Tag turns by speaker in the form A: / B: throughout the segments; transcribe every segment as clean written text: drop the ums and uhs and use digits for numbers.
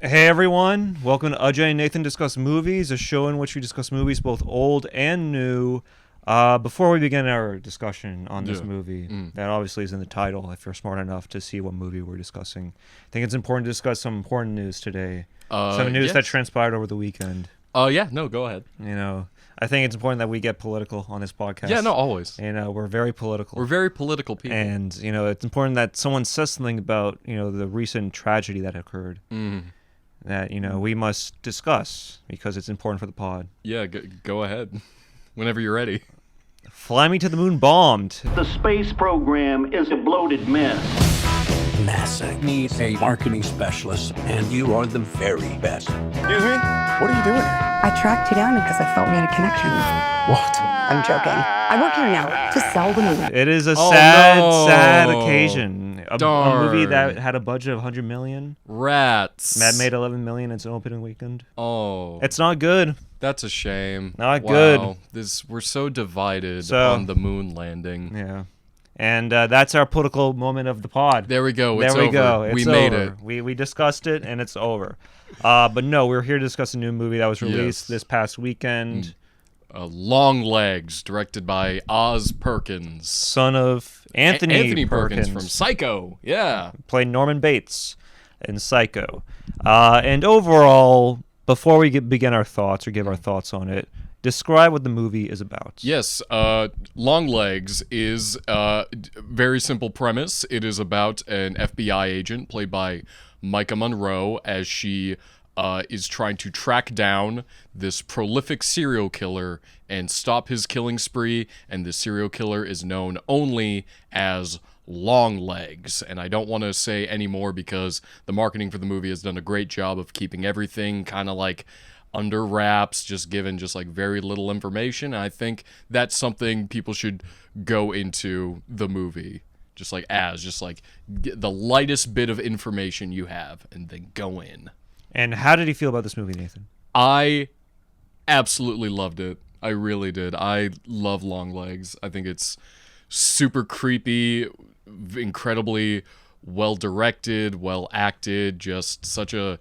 A: Hey everyone, welcome to Ajay and Nathan Discuss Movies, a show in which we discuss movies both old and new. Before we begin our discussion on this movie, that obviously is in the title if you're smart enough to see what movie we're discussing, I think it's important to discuss some important news today. Some news that transpired over the weekend.
B: Go ahead.
A: I think it's important that we get political on this podcast.
B: Yeah, no, always.
A: We're very political.
B: We're very political people.
A: And, it's important that someone says something about, the recent tragedy that occurred. That, we must discuss because it's important for the pod.
B: Yeah, go ahead. Whenever you're ready.
A: Fly Me to the Moon bombed.
C: The space program is a bloated mess.
D: NASA needs a marketing specialist, and you are the very best.
E: Excuse me? What are you doing?
F: I tracked you down because I felt we had a connection.
E: What?
F: I'm joking. I work here now to sell the movie.
A: It is a sad occasion. A movie that had a budget of $100 million.
B: Rats.
A: That made $11 million in its opening weekend.
B: Oh.
A: It's not good.
B: That's a shame.
A: Not good.
B: We're so divided on the moon landing.
A: Yeah. And that's our political moment of the pod.
B: There we go. It's
A: there we
B: over.
A: go. It's
B: we made
A: over.
B: it.
A: We discussed it, and it's over. But no, we're here to discuss a new movie that was released this past weekend.
B: Longlegs, directed by Perkins.
A: Son of Anthony
B: Perkins from Psycho. Yeah.
A: Played Norman Bates in Psycho. And overall, before we begin our thoughts or give our thoughts on it, describe what the movie is about.
B: Yes, Longlegs is a very simple premise. It is about an FBI agent played by Maika Monroe as she is trying to track down this prolific serial killer and stop his killing spree, and the serial killer is known only as Longlegs. And I don't want to say any more because the marketing for the movie has done a great job of keeping everything kind of like under wraps, just given just like very little information. And I think that's something people should go into the movie just like get the lightest bit of information you have and then go in.
A: And how did you feel about this movie, Nathan?
B: I absolutely loved it. I really did. I love Longlegs. I think it's super creepy, incredibly well directed, well acted, just such a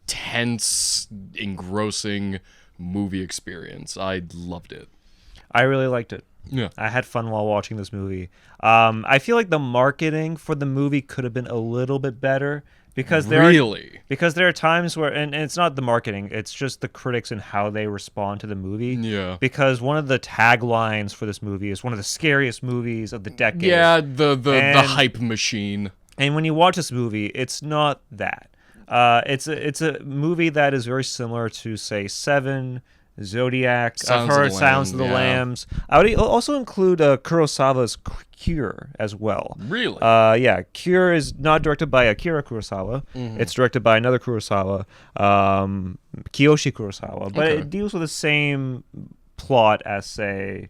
B: tense, engrossing movie experience. I loved it.
A: I really liked it.
B: Yeah.
A: I had fun while watching this movie. I feel like the marketing for the movie could have been a little bit better because there are times where, and it's not the marketing, it's just the critics and how they respond to the movie.
B: Yeah.
A: Because one of the taglines for this movie is one of the scariest movies of the decade.
B: Yeah, the hype machine.
A: And when you watch this movie, it's not that. It's a movie that is very similar to, say, Seven, Zodiac. I've heard Sounds of the Lambs. I would also include Kurosawa's Cure as well.
B: Really?
A: Yeah. Cure is not directed by Akira Kurosawa. Mm-hmm. It's directed by another Kurosawa, Kiyoshi Kurosawa. But it deals with the same plot as, say,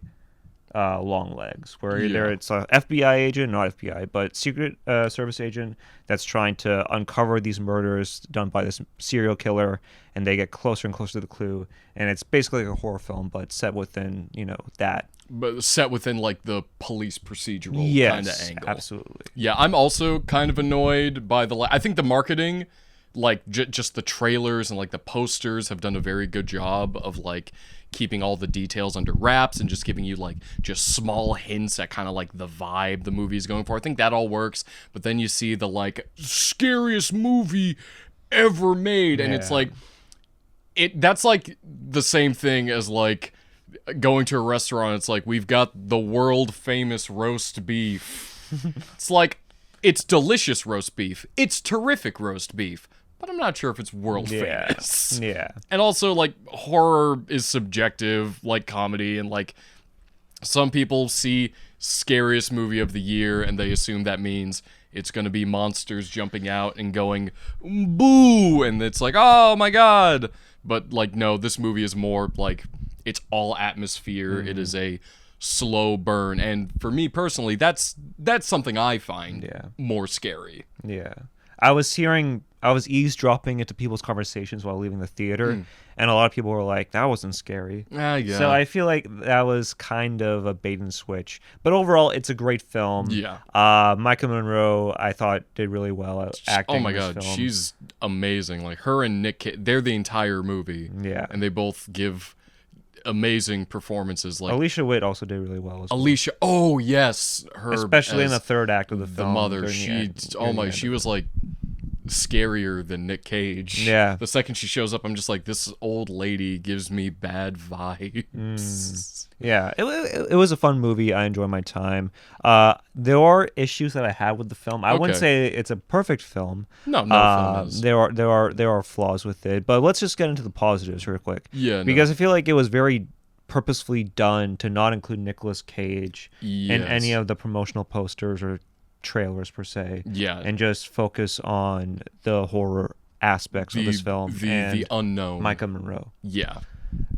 A: Longlegs, where it's an FBI agent, not FBI, but Secret Service agent that's trying to uncover these murders done by this serial killer, and they get closer and closer to the clue. And it's basically like a horror film, but set within, that.
B: But set within, like, the police procedural kind of angle.
A: Absolutely.
B: Yeah, I'm also kind of annoyed by I think the marketing, like, just the trailers and, like, the posters have done a very good job of, like, keeping all the details under wraps and just giving you, like, just small hints at kind of, like, the vibe the movie is going for. I think that all works, but then you see the, like, scariest movie ever made, and it's, like, that's, like, the same thing as, like, going to a restaurant. It's like, we've got the world-famous roast beef. It's like, it's delicious roast beef. It's terrific roast beef. But I'm not sure if it's world famous.
A: Yeah.
B: And also, like, horror is subjective, like comedy, and, like, some people see scariest movie of the year and they assume that means it's going to be monsters jumping out and going, boo! And it's like, oh my god! But, like, no, this movie is more, like, it's all atmosphere. It is a slow burn. And for me personally, that's something I find more scary.
A: Yeah. I was hearing eavesdropping into people's conversations while leaving the theater, and a lot of people were like, "That wasn't scary."
B: Yeah.
A: So I feel like that was kind of a bait and switch. But overall, it's a great film.
B: Yeah.
A: Maika Monroe, I thought, did really well at acting.
B: Oh my
A: in this
B: god,
A: film.
B: she's amazing. Like her and Nick Cage, they're the entire movie.
A: Yeah.
B: And they both give amazing performances. Like
A: Alicia Witt also did really well.
B: Alicia, oh yes, her
A: especially in the
B: as
A: third act of the
B: the
A: film.
B: mother.
A: during the
B: She,
A: end-
B: oh
A: during the
B: my,
A: end
B: she
A: of
B: was like scarier than Nick Cage.
A: Yeah.
B: The second she shows up, I'm just like, this old lady gives me bad vibes.
A: Yeah, it was a fun movie. I enjoyed my time. There are issues that I have with the film. I wouldn't
B: Okay.
A: say it's a perfect film.
B: No film is.
A: There are flaws with it, but let's just get into the positives real quick.
B: Yeah, no.
A: because I feel like it was very purposefully done to not include Nicolas Cage in any
B: Yes.
A: of the promotional posters or trailers per se.
B: Yeah.
A: and just focus on the horror aspects of this film
B: the
A: and
B: unknown.
A: Maika Monroe.
B: Yeah.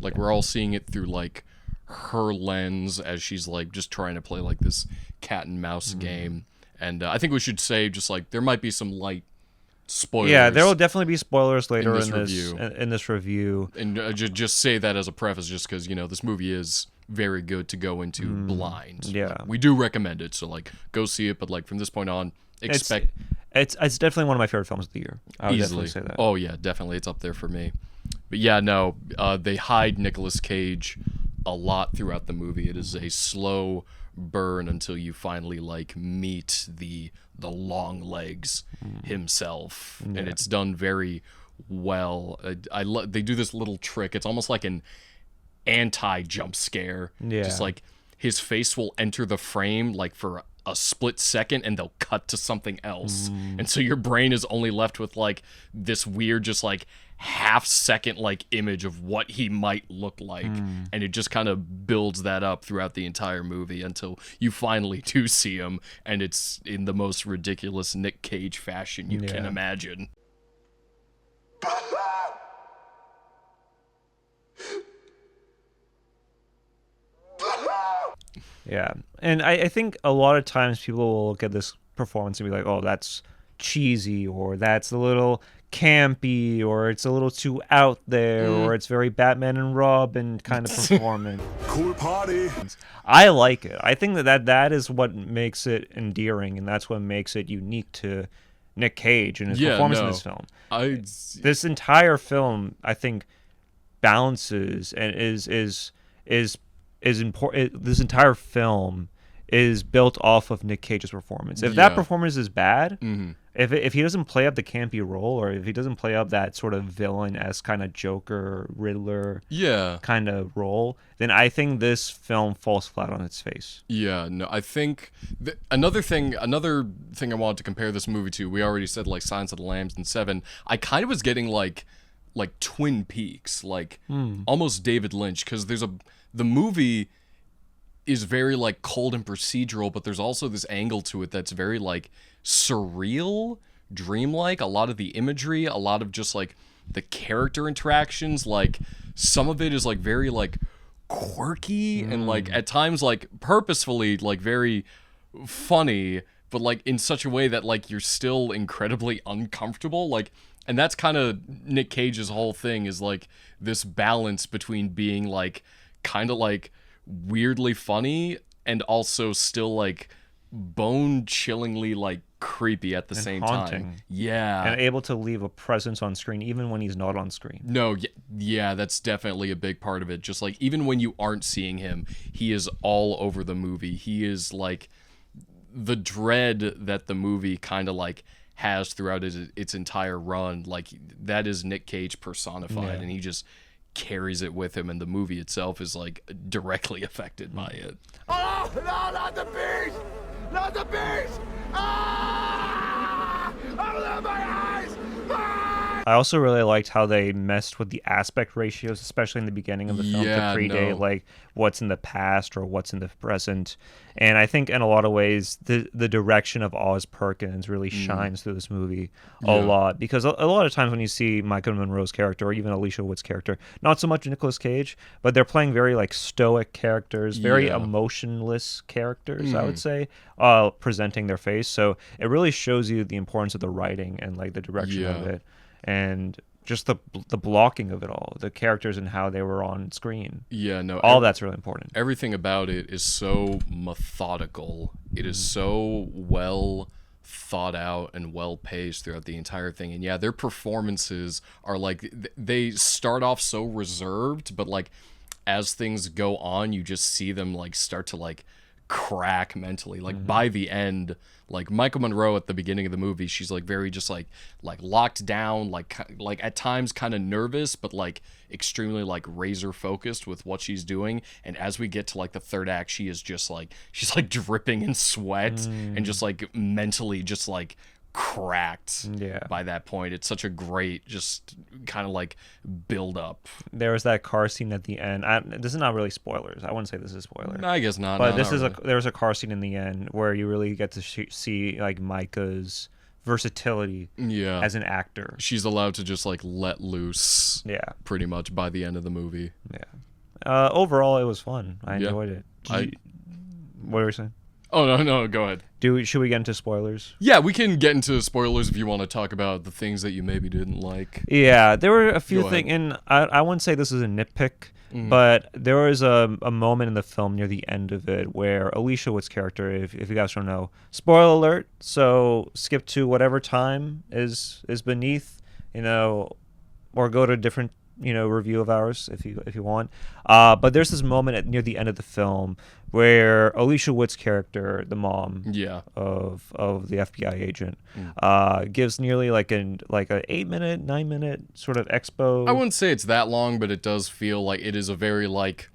B: Like we're all seeing it through like her lens as she's like just trying to play like this cat and mouse game. And I think we should say just like there might be some light spoilers.
A: Yeah, there will definitely be spoilers later
B: this
A: in this
B: review.
A: in this review.
B: And just say that as a preface just because, you know, this movie is very good to go into blind.
A: yeah.
B: Like, we do recommend it. So like go see it. But like from this point on, expect
A: It's definitely one of my favorite films of the year. I would
B: easily
A: definitely say that.
B: Oh yeah, definitely. It's up there for me. But yeah, no, they hide Nicolas Cage a lot throughout the movie. It is a slow burn until you finally like meet the Longlegs himself, and it's done very well. They do this little trick. It's almost like an anti-jump scare.
A: Yeah.
B: Just like his face will enter the frame like for a split second and they'll cut to something else. And so your brain is only left with like this weird just like half second like image of what he might look like, and it just kind of builds that up throughout the entire movie until you finally do see him, and it's in the most ridiculous Nick Cage fashion you can imagine.
A: Yeah, and I think a lot of times people will look at this performance and be like, "Oh, that's cheesy," or "That's a little campy," or "It's a little too out there," or "It's very Batman and Robin kind of performance."
E: Cool party.
A: I like it. I think that is what makes it endearing, and that's what makes it unique to Nick Cage and his performance in this film. This entire film, I think, balances and is important. This entire film is built off of Nick Cage's performance. If that performance is bad, if he doesn't play up the campy role, or if he doesn't play up that sort of villain-esque kind of Joker, Riddler kind of role, then I think this film falls flat on its face.
B: Yeah, no, I think another thing I wanted to compare this movie to, we already said like Silence of the Lambs and Seven. I kind of was getting like Twin Peaks, like almost David Lynch, because the movie is very like cold and procedural, but there's also this angle to it that's very like surreal, dreamlike. A lot of the imagery, a lot of just like the character interactions, like some of it is like very like quirky and like at times like purposefully like very funny, but like in such a way that like you're still incredibly uncomfortable. Like, and that's kind of Nick Cage's whole thing, is like this balance between being like kind of like weirdly funny and also still like bone-chillingly like creepy at the same
A: haunting.
B: time. Yeah.
A: And able to leave a presence on screen even when he's not on screen.
B: No, yeah, that's definitely a big part of it. Just like even when you aren't seeing him, he is all over the movie. He is like the dread that the movie kind of like has throughout its entire run. Like that is Nick Cage personified, and he just carries it with him, and the movie itself is like directly affected by it.
E: Oh, no, not the beast! Not the beast! Ah! Open my eyes! Ah!
A: I also really liked how they messed with the aspect ratios, especially in the beginning of the film, to predate like what's in the past or what's in the present. And I think in a lot of ways, the direction of Oz Perkins really shines through this movie a lot, because a lot of times when you see Maika Monroe's character or even Alicia Witt's character, not so much Nicolas Cage, but they're playing very like stoic characters, very emotionless characters, I would say, presenting their face. So it really shows you the importance of the writing and like the direction of it, and just the blocking of it all, the characters and how they were on screen.
B: Yeah, no,
A: all that's really important.
B: Everything about it is so methodical. It is so well thought out and well paced throughout the entire thing. And yeah, their performances are like, they start off so reserved, but like as things go on, you just see them like start to like crack mentally. Like by the end, like Maika Monroe at the beginning of the movie, she's like very just like locked down, like at times kind of nervous, but like extremely like razor focused with what she's doing. And as we get to like the third act, she is just like, she's like dripping in sweat and just like mentally just like cracked by that point. It's such a great just kind of like build up.
A: There was that car scene at the end. This is not really spoilers. I wouldn't say this is a spoiler.
B: I guess not.
A: But this is there's a car scene in the end where you really get to see like Maika's versatility as an actor.
B: She's allowed to just like let loose pretty much by the end of the movie.
A: Overall it was fun. I enjoyed it. What were you saying?
B: Oh, no, go ahead.
A: Should we get into spoilers?
B: Yeah, we can get into spoilers if you want to talk about the things that you maybe didn't like.
A: Yeah, there were a few things, and I wouldn't say this is a nitpick, but there was a moment in the film near the end of it where Alicia Witt's character, if you guys don't know, spoiler alert, so skip to whatever time is beneath, or go to a different review of ours if you want. But there's this moment near the end of the film where Alicia Witt's character, the mom of the FBI agent, gives nearly like a 9-minute sort of expo.
B: I wouldn't say it's that long, but it does feel like it is a very like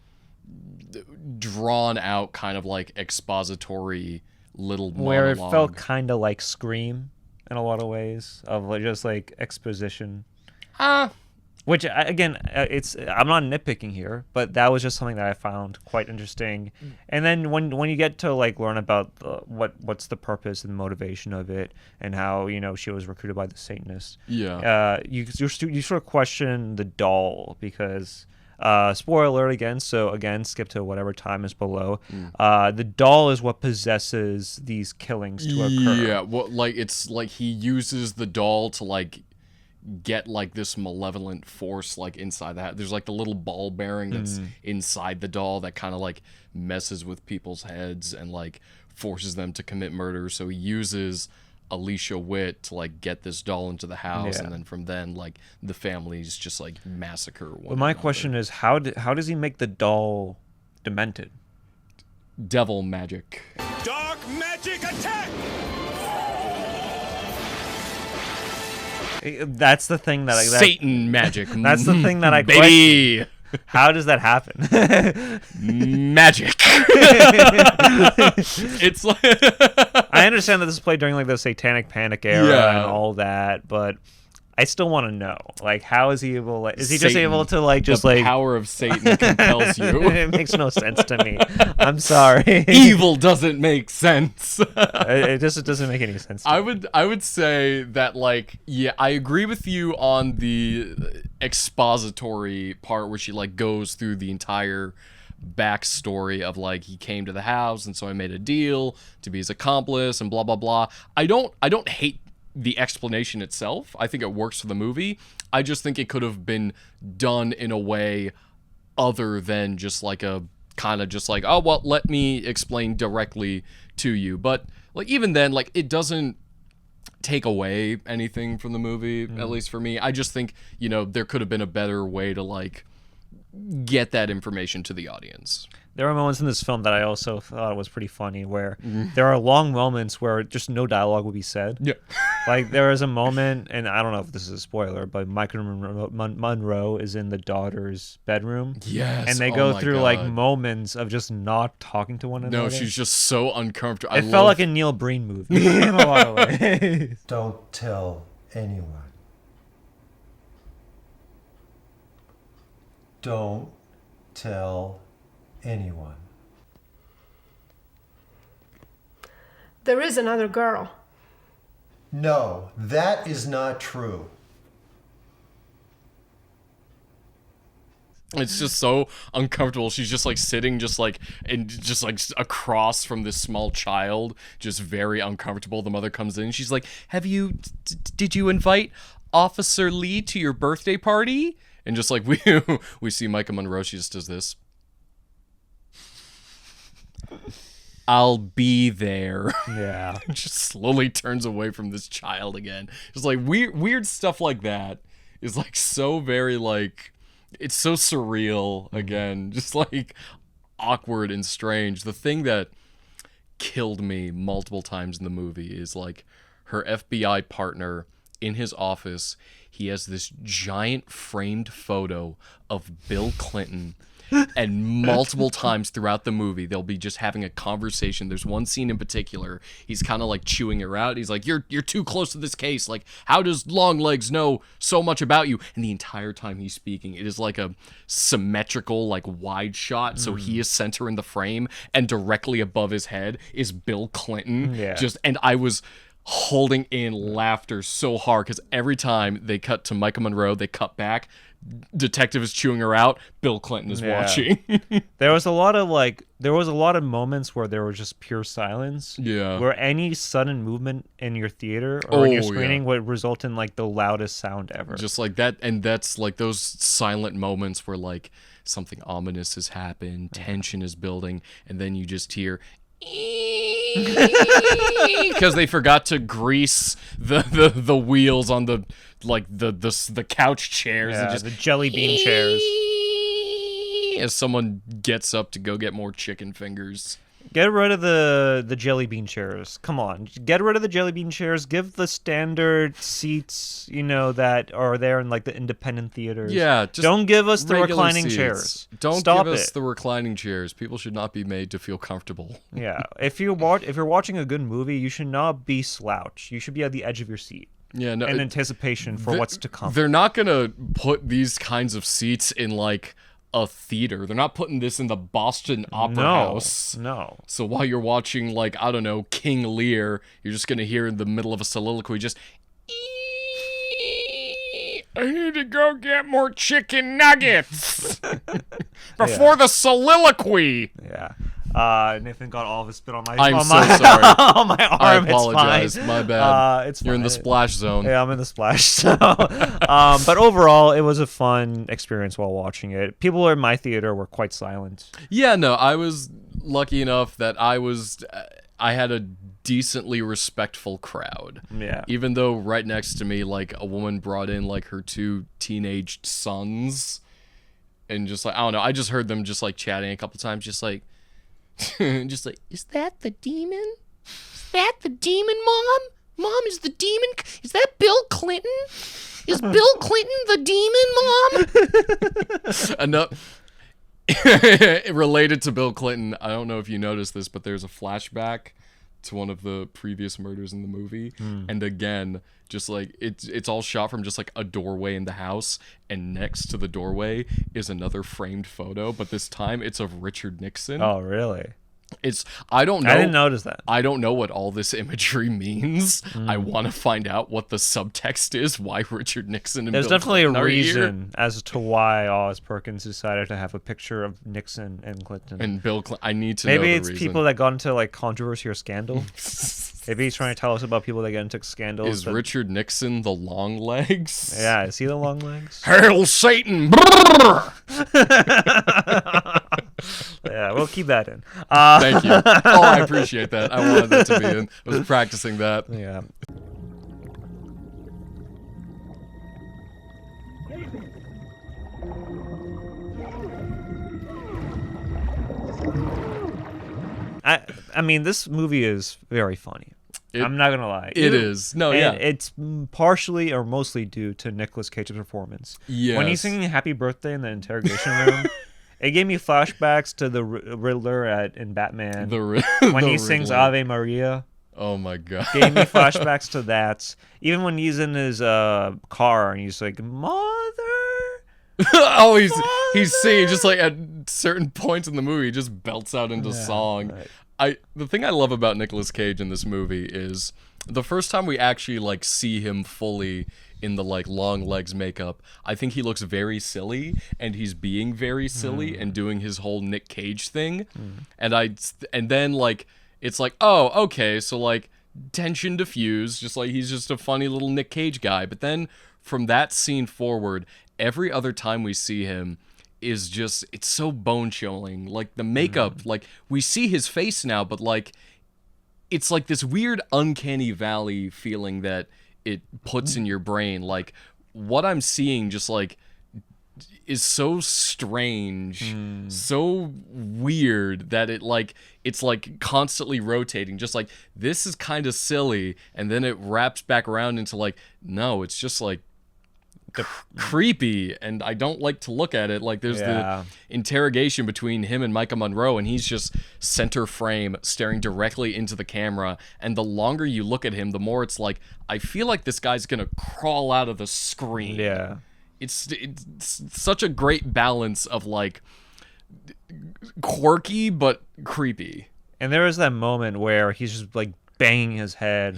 B: drawn out kind of like expository little monologue.
A: Where it felt kind of like Scream in a lot of ways, of like just like exposition. Which again, I'm not nitpicking here, but that was just something that I found quite interesting. And then when you get to like learn about what's the purpose and motivation of it, and how she was recruited by the Satanists, you sort of question the doll, because spoiler alert again. So again, skip to whatever time is below. The doll is what possesses these killings to occur.
B: Yeah, well, like it's like he uses the doll to like get like this malevolent force like inside that. There's like the little ball bearing that's inside the doll that kind of like messes with people's heads and like forces them to commit murder. So he uses Alicia Witt to like get this doll into the house, and then from then like the families just like massacre one
A: But my
B: another.
A: question is, how does he make the doll demented?
B: Devil magic.
E: Dark magic attack!
A: That's the thing that
B: Satan magic.
A: That's the thing that I
B: baby.
A: question. How does that happen?
B: Magic. It's like
A: I understand that this is played during like the Satanic Panic era and all that, but I still want to know, like, how is he able? Like, is he just able to like just
B: the
A: like
B: power of Satan compels you?
A: It makes no sense to me. I'm sorry.
B: Evil doesn't make sense.
A: It just doesn't make any sense.
B: I would say that like I agree with you on the expository part where she like goes through the entire backstory of like he came to the house and so I made a deal to be his accomplice and blah blah blah. I don't hate the explanation itself. I think it works for the movie. I just think it could have been done in a way other than just like a kind of just like, oh well, let me explain directly to you. But like even then, like it doesn't take away anything from the movie, at least for me. I just think, there could have been a better way to like get that information to the audience.
A: There are moments in this film that I also thought was pretty funny where there are long moments where just no dialogue would be said.
B: Yeah.
A: Like there is a moment, and I don't know if this is a spoiler, but Maika Monroe is in the daughter's bedroom.
B: Yes.
A: And they go through like moments of just not talking to one another.
B: No, she's just so uncomfortable.
A: It felt like a Neil Breen movie in a lot of ways.
G: Don't tell anyone. Don't tell anyone.
H: There is another girl.
G: No, that is not true.
B: It's just so uncomfortable. She's just like sitting across from this small child, just very uncomfortable. The mother comes in. She's like, did you invite Officer Lee to your birthday party? And just like we see Maika Monroe, she just does this. I'll be there.
A: Yeah.
B: Just slowly turns away from this child again. Just like weird stuff like that is like so very like, it's so surreal again, just like awkward and strange. The thing that killed me multiple times in the movie is like her FBI partner in his office. He has this giant framed photo of Bill Clinton. And multiple times throughout the movie, they'll be just having a conversation. There's one scene in particular. He's kind of like chewing her out. He's like, you're too close to this case. Like, how does Longlegs know so much about you? And the entire time he's speaking, it is like a symmetrical, like wide shot. So he is center in the frame, and directly above his head is Bill Clinton.
A: Yeah.
B: And I was holding in laughter so hard because every time they cut to Maika Monroe, they cut back. Detective is chewing her out. Bill Clinton is watching.
A: There was a lot of moments where there was just pure silence.
B: Yeah.
A: Where any sudden movement in your theater or in your screening would result in like the loudest sound ever.
B: Just like that, and that's like those silent moments where like something ominous has happened, tension is building, and then you just hear because they forgot to grease the wheels on the couch chairs and just
A: the jelly bean chairs
B: as someone gets up to go get more chicken fingers.
A: Get rid of the jelly bean chairs. Come on. Get rid of the jelly bean chairs. Give the standard seats, that are there in like the independent theaters.
B: Yeah, just
A: don't give us the reclining
B: seats.
A: Chairs.
B: Don't
A: Stop
B: give us
A: it.
B: the reclining chairs. People should not be made to feel comfortable.
A: Yeah. If you're watching a good movie, you should not be slouched. You should be at the edge of your seat.
B: Yeah, no.
A: In anticipation for what's to come.
B: They're not gonna put these kinds of seats in like a theater. They're not putting this in the Boston Opera House.
A: No.
B: So while you're watching, like, I don't know, King Lear, you're just going to hear in the middle of a soliloquy just, I need to go get more chicken nuggets before the soliloquy.
A: Yeah. Nathan got all of his spit on my
B: I'm so
A: sorry. On my arm.
B: I apologize.
A: It's fine.
B: My bad.
A: It's
B: You're in the splash zone.
A: Yeah, I'm in the splash. So, but overall, it was a fun experience while watching it. People in my theater were quite silent.
B: Yeah, no, I was lucky enough that I had a decently respectful crowd.
A: Yeah.
B: Even though right next to me, like, a woman brought in, like, her 2 teenaged sons. And just, like, I don't know, I just heard them just, like, chatting a couple times, just, like, just like, is that the demon? Is that the demon, Mom? Mom, is the demon? Is that Bill Clinton? Is Bill Clinton the demon, Mom? Enough. Related to Bill Clinton, I don't know if you noticed this, but there's a flashback to one of the previous murders in the movie, and again, just like it's all shot from just like a doorway in the house, and next to the doorway is another framed photo, but this time it's of Richard Nixon.
A: Oh, really?
B: I don't know.
A: I didn't notice that.
B: I don't know what all this imagery means. I want to find out what the subtext is, why Richard Nixon and
A: There's
B: Bill
A: definitely
B: Clinton
A: a
B: are
A: reason
B: here.
A: as to why Oz Perkins decided to have a picture of Nixon and Clinton.
B: And Bill Clinton. I need to know
A: Maybe
B: the
A: it's
B: reason.
A: people that got into like controversy or scandal. Maybe he's trying to tell us about people that get into scandals.
B: Is Richard Nixon the Longlegs?
A: Yeah, is he the Longlegs?
B: Hail Satan!
A: Yeah, we'll keep that in.
B: Thank you. Oh, I appreciate that. I wanted that to be in. I was practicing that.
A: Yeah. I mean, this movie is very funny. I'm not gonna lie.
B: It is. No,
A: and
B: yeah.
A: It's partially or mostly due to Nicolas Cage's performance.
B: Yes.
A: When he's singing "Happy Birthday" in the interrogation room, it gave me flashbacks to the Riddler in Batman. When he sings "Ave Maria."
B: Oh my god.
A: Gave me flashbacks to that. Even when he's in his car and he's like, "Mother,
B: Oh, he's singing just like at certain points in the movie, he just belts out into song. Right. The thing I love about Nicolas Cage in this movie is the first time we actually like see him fully in the like Longlegs makeup, I think he looks very silly, and he's being very silly and doing his whole Nick Cage thing. And then like it's like, oh, okay, so like tension diffused, just like he's just a funny little Nick Cage guy. But then from that scene forward, every other time we see him is just, it's so bone chilling. Like the makeup, like we see his face now, but like it's like this weird uncanny valley feeling that it puts in your brain. Like what I'm seeing just like is so strange, so weird that it's like constantly rotating. Just like, this is kind of silly, and then it wraps back around into like, no, it's just like creepy, and I don't like to look at it. Like there's the interrogation between him and Maika Monroe, and he's just center frame staring directly into the camera, and the longer you look at him, the more it's like, I feel like this guy's gonna crawl out of the screen. It's such a great balance of like quirky but creepy.
A: And there is that moment where he's just like banging his head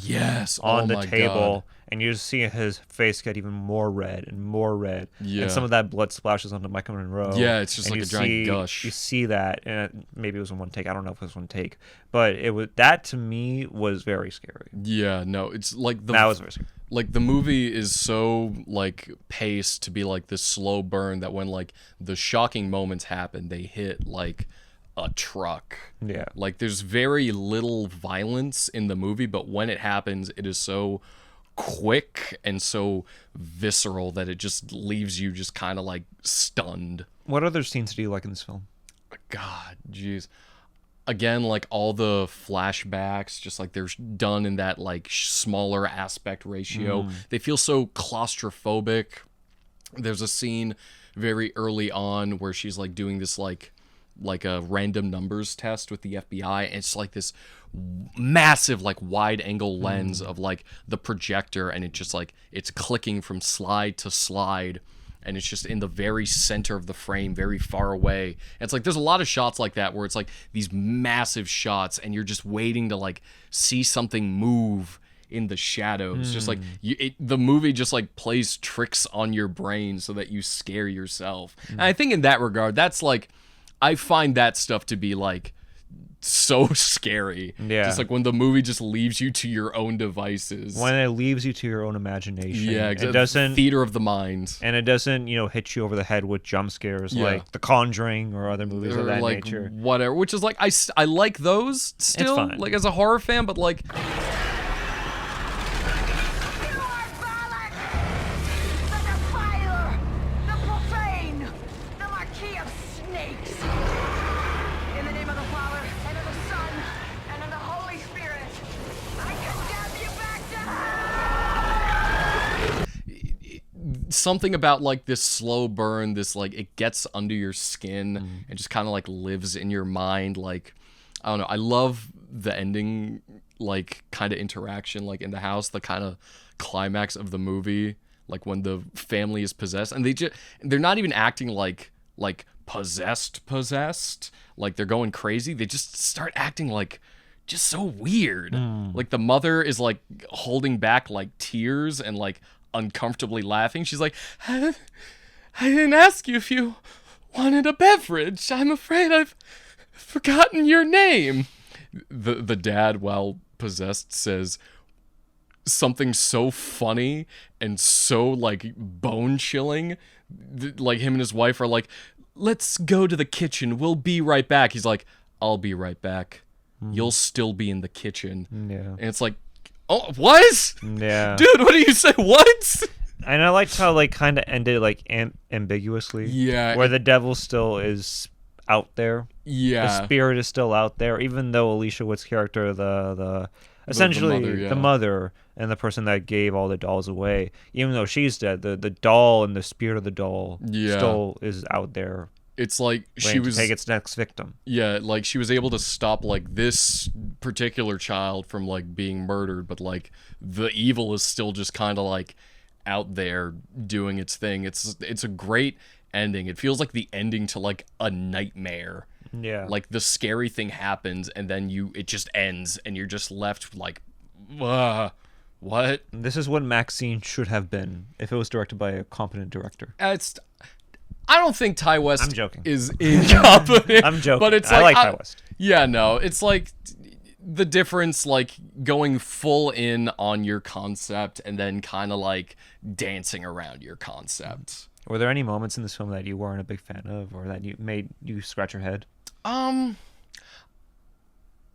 A: on the table, and you just see his face get even more red and more red. And some of that blood splashes onto Maika Monroe.
B: It's just like a giant gush.
A: You see that, and maybe it was in one take. I don't know if it was one take, but it was, that to me was very scary.
B: It's like
A: that was very scary.
B: Like the movie is so like paced to be like this slow burn that when like the shocking moments happen, they hit like a truck. Like there's very little violence in the movie, but when it happens, it is so quick and so visceral that it just leaves you just kind of like stunned.
A: What other scenes do you like in this film?
B: God, jeez. Again, like all the flashbacks, just like they're done in that like smaller aspect ratio. They feel so claustrophobic. There's a scene very early on where she's like doing this like a random numbers test with the FBI, and it's like this massive like wide angle lens of like the projector, and it just like it's clicking from slide to slide, and it's just in the very center of the frame, very far away. And it's like there's a lot of shots like that where it's like these massive shots, and you're just waiting to like see something move in the shadows. Just like the movie just like plays tricks on your brain so that you scare yourself. And I think in that regard, that's like, I find that stuff to be like so scary. Just like when the movie just leaves you to your own devices.
A: When it leaves you to your own imagination.
B: Exactly.
A: It doesn't,
B: theater of the mind.
A: And it doesn't, hit you over the head with jump scares like The Conjuring or other movies of that
B: like
A: nature.
B: Whatever. Which is like, I like those still,
A: it's fine.
B: like as a horror fan, but like... Something about like this slow burn, this like it gets under your skin and just kind of like lives in your mind. Like, I don't know, I love the ending, like kind of interaction like in the house, the kind of climax of the movie, like when the family is possessed, and they're not even acting like possessed, like they're going crazy. They just start acting like just so weird. Like the mother is like holding back like tears and like uncomfortably laughing. She's like, I didn't ask you if you wanted a beverage. I'm afraid I've forgotten your name. The dad, while possessed, says something so funny and so like bone chilling. Like him and his wife are like, let's go to the kitchen. We'll be right back. He's like, I'll be right back. You'll still be in the kitchen. And it's like, oh, what?
A: Yeah.
B: Dude, what do you say? What?
A: And I liked how like kind of ended like ambiguously.
B: Yeah.
A: Where the devil still is out there.
B: Yeah.
A: The spirit is still out there, even though Alicia Witt's character, the essentially the mother and the person that gave all the dolls away, even though she's dead, the doll and the spirit of the doll still is out there.
B: It's like she was
A: to take its next victim.
B: Yeah, like she was able to stop like this particular child from like being murdered, but like the evil is still just kind of like out there doing its thing. It's a great ending. It feels like the ending to like a nightmare.
A: Yeah.
B: Like the scary thing happens and then it just ends and you're just left like, what?
A: This is what Maxine should have been if it was directed by a competent director.
B: I don't think Ty West
A: I'm joking.
B: is incompetent.
A: I'm joking.
B: But it's
A: I
B: like
A: Ty West.
B: Yeah, no. It's like the difference, like going full in on your concept and then kind of like dancing around your concept.
A: Were there any moments in this film that you weren't a big fan of, or that made you scratch your head?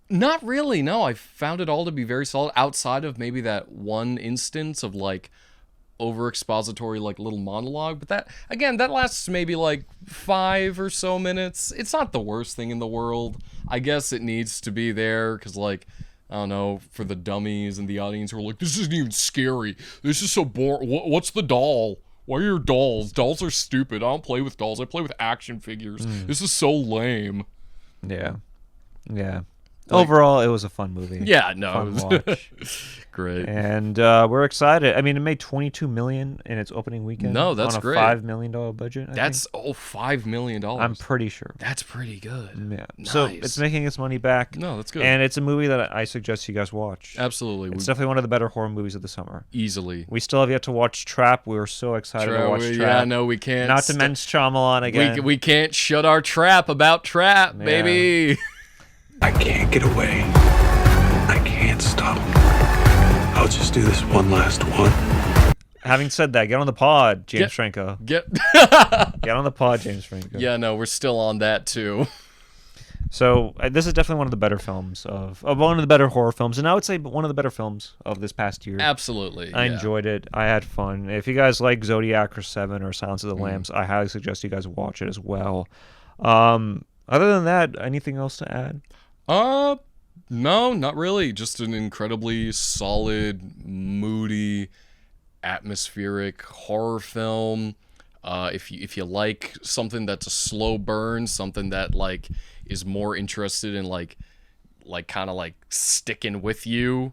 B: Not really. No, I found it all to be very solid. Outside of maybe that one instance of like over expository like little monologue, but that lasts maybe like 5 or so minutes. It's not the worst thing in the world. I guess it needs to be there because like, I don't know, for the dummies and the audience who are like, this isn't even scary. This is so boring. What's the doll? Why are your dolls? Dolls are stupid. I don't play with dolls. I play with action figures. This is so lame.
A: Yeah. Yeah.
B: Like,
A: overall, it was a fun movie.
B: Yeah, no,
A: fun
B: it was
A: watch.
B: Great.
A: And we're excited. I mean, it made $22 million in its opening weekend.
B: No, that's
A: on a
B: great.
A: $5 million budget.
B: That's $5 million.
A: I'm pretty sure.
B: That's pretty good.
A: Yeah.
B: Nice.
A: So it's making its money back.
B: No, that's good.
A: And it's a movie that I suggest you guys watch.
B: Absolutely.
A: It's definitely one of the better horror movies of the summer.
B: Easily.
A: We still have yet to watch Trap. We were so excited to watch Trap.
B: Yeah, no, we can't.
A: Not to mention Shyamalan again.
B: We can't shut our trap about Trap, baby.
D: I can't get away. I can't stop. I'll just do this one last one.
A: Having said that, get on the pod, James Franco.
B: Get
A: on the pod, James Franco.
B: Yeah, no, we're still on that too.
A: So this is definitely one of the better films of one of the better horror films, and I would say one of the better films of this past year.
B: Absolutely.
A: I enjoyed it. I had fun. If you guys like Zodiac or Seven or Silence of the Lambs, I highly suggest you guys watch it as well. Other than that, anything else to add?
B: No, not really. Just an incredibly solid, moody, atmospheric horror film. If you like something that's a slow burn, something that like is more interested in like kind of like sticking with you,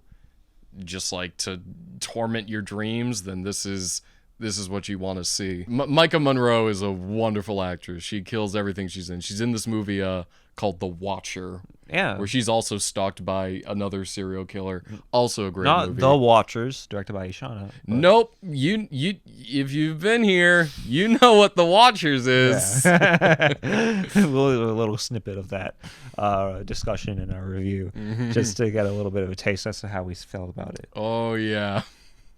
B: just like to torment your dreams, then this is what you want to see. Maika Monroe is a wonderful actress. She kills everything she's in. She's in this movie called The Watcher.
A: Yeah.
B: Where she's also stalked by another serial killer. Also a great movie.
A: Not The Watchers, directed by Ishana.
B: Nope. You if you've been here, you know what The Watchers is.
A: Yeah. a little snippet of that discussion in our review, just to get a little bit of a taste as to how we felt about it.
B: Oh, yeah.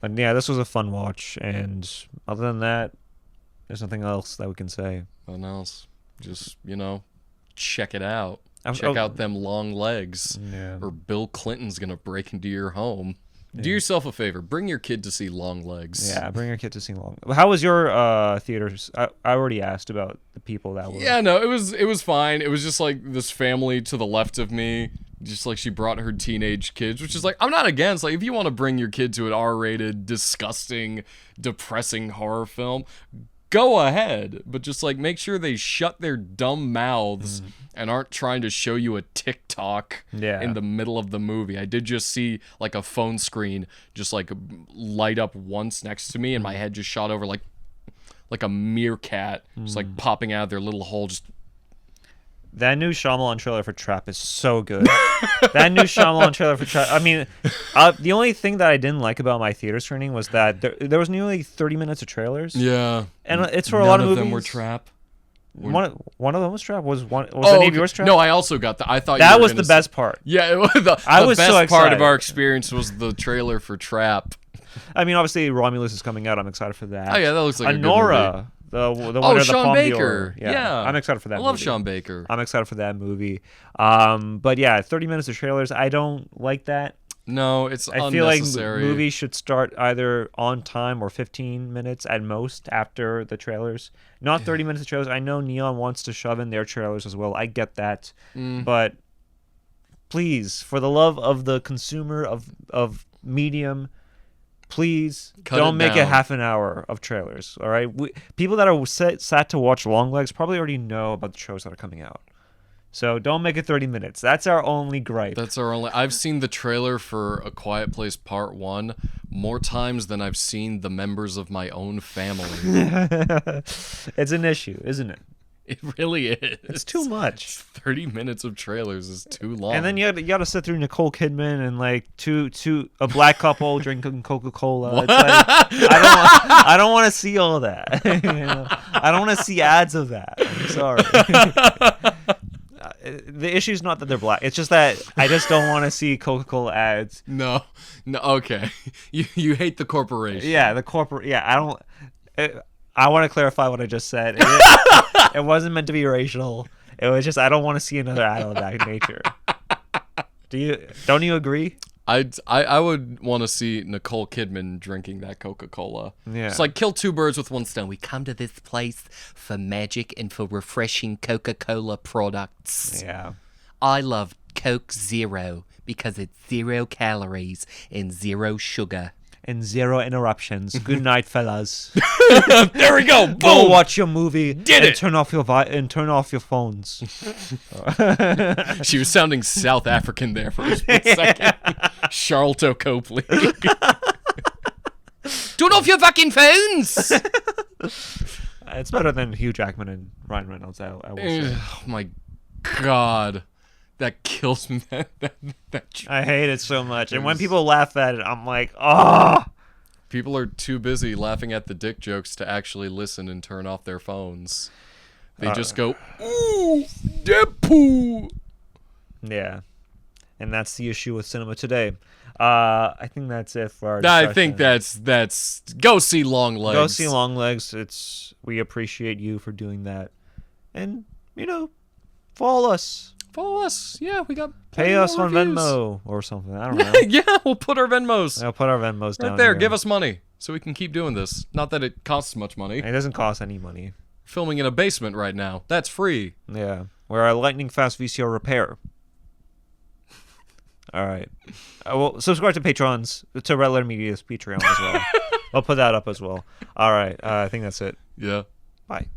A: But yeah, this was a fun watch, and other than that, there's nothing else that we can say.
B: Nothing else. Just, check it out. Check out them long legs, or Bill Clinton's gonna break into your home. Yeah. Do yourself a favor. Bring your kid to see Long Legs.
A: Yeah, bring your kid to see Long. How was your theaters? I already asked about the people that were.
B: Yeah, no, it was fine. It was just like this family to the left of me. Just like she brought her teenage kids, which is like, I'm not against. Like, if you want to bring your kid to an R-rated, disgusting, depressing horror film, go ahead. But just like make sure they shut their dumb mouths and aren't trying to show you a TikTok in the middle of the movie. I did just see like a phone screen just like light up once next to me, and my head just shot over like a meerkat, just like popping out of their little hole. Just
A: that new Shyamalan trailer for Trap is so good. That new Shyamalan trailer for Trap. I mean, the only thing that I didn't like about my theater screening was that there was nearly 30 minutes of trailers.
B: Yeah,
A: and it's for a lot of movies.
B: None of them were Trap.
A: One of them was Trap. Was any of yours Trap?
B: No, I also got that. I thought
A: that was the best part.
B: Yeah, the best part of our experience was the trailer for Trap.
A: I mean, obviously Romulus is coming out. I'm excited for that.
B: Oh yeah, that looks like
A: Anora.
B: A good movie.
A: The winner of the
B: Sean
A: Palme
B: Baker.
A: d'Or. Yeah, I'm excited for that.
B: I love
A: movie.
B: Sean Baker.
A: I'm excited for that movie. But yeah, 30 minutes of trailers. I don't like that.
B: No, it's
A: I feel like movies should start either on time or 15 minutes at most after the trailers. Not 30 minutes of trailers. I know Neon wants to shove in their trailers as well. I get that. But please, for the love of the consumer of medium, please don't make it half an hour of trailers. All right, people that are sat to watch Longlegs probably already know about the shows that are coming out. So don't make it 30 minutes. That's our only gripe.
B: I've seen the trailer for A Quiet Place Part 1 more times than I've seen the members of my own family.
A: It's an issue, isn't it?
B: It really is.
A: It's too much.
B: 30 minutes of trailers is too long.
A: And then you got to sit through Nicole Kidman and like a black couple drinking Coca-Cola. It's like, I don't want to see all that. You know? I don't want to see ads of that. I'm sorry. The issue is not that they're black. It's just that I just don't want to see Coca-Cola ads.
B: No, okay. You hate the corporation.
A: Yeah, the corporate. Yeah, I don't. I want to clarify what I just said. It wasn't meant to be racial. It was just I don't want to see another ad of that nature. Don't you agree?
B: I would want to see Nicole Kidman drinking that Coca-Cola.
A: Yeah.
B: It's like kill two birds with one stone. We come to this place for magic and for refreshing Coca-Cola products.
A: Yeah.
B: I love Coke Zero because it's 0 calories and 0 sugar.
A: And 0 interruptions. Good night, fellas.
B: There we go. Boom.
A: Go watch your movie.
B: Did
A: and
B: it.
A: Turn off your phones.
B: She was sounding South African there for a split second. Charlotte Copley. Turn off your fucking phones.
A: It's better than Hugh Jackman and Ryan Reynolds. I will say.
B: Oh my God. That kills me.
A: I hate it so much. And when people laugh at it, I'm like, oh.
B: People are too busy laughing at the dick jokes to actually listen and turn off their phones. They just go, ooh, Deadpool.
A: Yeah. And that's the issue with cinema today. I think that's it for our
B: discussion. I think that's go see Longlegs.
A: Go see Longlegs. We appreciate you for doing that. And, follow us.
B: Follow us. Yeah, we got
A: pay us on
B: reviews.
A: Venmo or something. I don't know.
B: Yeah, we'll put our Venmos.
A: I'll put our Venmos down
B: right there.
A: Here.
B: Give us money so we can keep doing this. Not that it costs much money.
A: It doesn't cost any money.
B: Filming in a basement right now. That's free.
A: Yeah. We're a lightning fast VCR repair. All right. Well, subscribe to Patrons, to Red Letter Media's Patreon as well. I'll put that up as well. All right. I think that's it.
B: Yeah.
A: Bye.